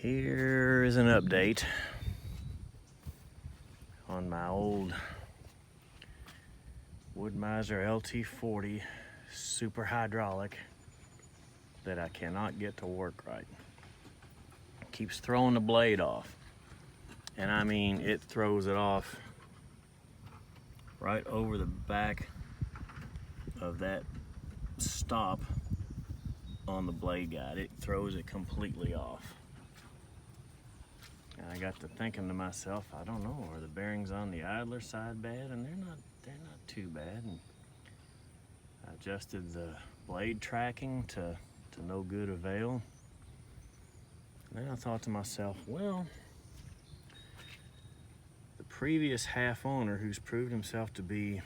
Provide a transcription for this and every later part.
Here is an update on my old Wood-Mizer LT40 super hydraulic that I cannot get to work right. It keeps throwing the blade off. And I mean, it throws it off right over the back of that stop on the blade guide. It throws it completely off. And I got to thinking to myself, I don't know, are the bearings on the idler side bad? And they're not too bad. And I adjusted the blade tracking to no good avail. And then I thought to myself, well, the previous half owner, who's proved himself to be,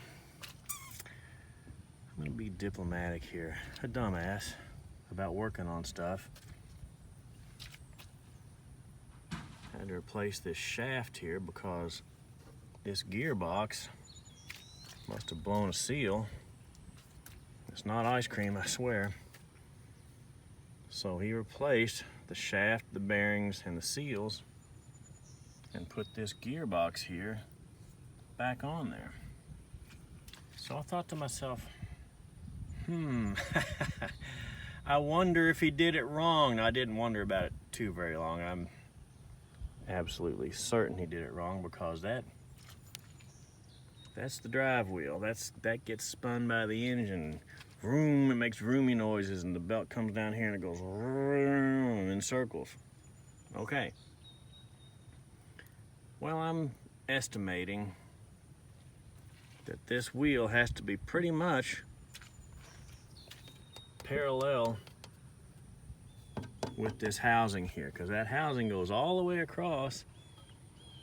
I'm gonna be diplomatic here, a dumbass about working on stuff. I had to replace this shaft here because this gearbox must have blown a seal. It's not ice cream, I swear. So he replaced the shaft, the bearings, and the seals and put this gearbox here back on there. So I thought to myself, I wonder if he did it wrong. Now, I didn't wonder about it too very long. I'm absolutely certain he did it wrong because that's the drive wheel. That gets spun by the engine. Vroom, it makes roomy noises, and the belt comes down here and it goes vroom in circles. Okay. Well, I'm estimating that this wheel has to be pretty much parallel with this housing here, because that housing goes all the way across,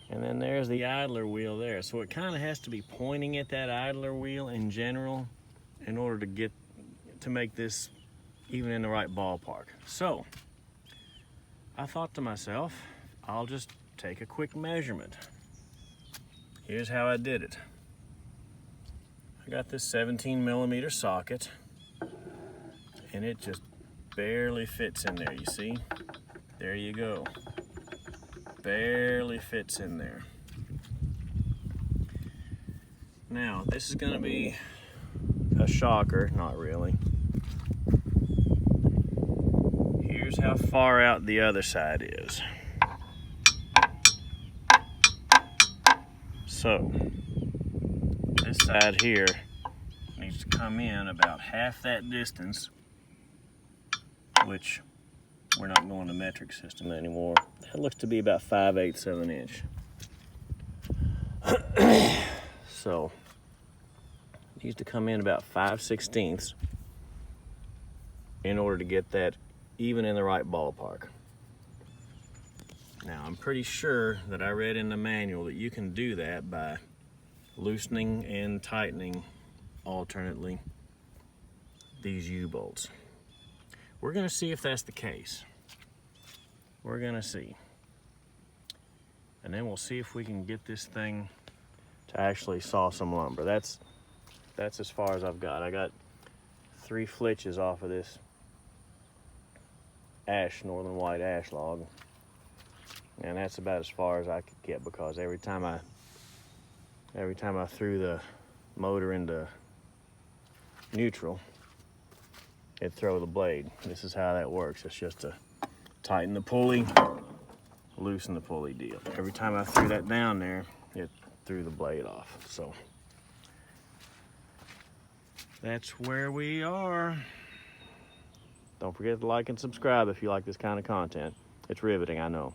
and then there's the idler wheel there. So it kind of has to be pointing at that idler wheel in general in order to make this even in the right ballpark. So I thought to myself, I'll just take a quick measurement. Here's how I did it. I got this 17mm socket, and it just barely fits in there, you see? There you go. Barely fits in there. Now, this is gonna be a shocker, not really. Here's how far out the other side is. So, this side here needs to come in about half that distance, which we're not going to metric system anymore. That looks to be about 5/8 of an inch. So, it needs to come in about 5/16 in order to get that even in the right ballpark. Now, I'm pretty sure that I read in the manual that you can do that by loosening and tightening alternately these U-bolts. We're gonna see if that's the case. We're gonna see. And then we'll see if we can get this thing to actually saw some lumber. That's as far as I've got. I got 3 flitches off of this northern white ash log. And that's about as far as I could get, because every time I threw the motor into neutral, it'd throw the blade. This is how that works. It's just to tighten the pulley, loosen the pulley deal. Every time I threw that down there, it threw the blade off. So that's where we are. Don't forget to like and subscribe if you like this kind of content. It's riveting, I know.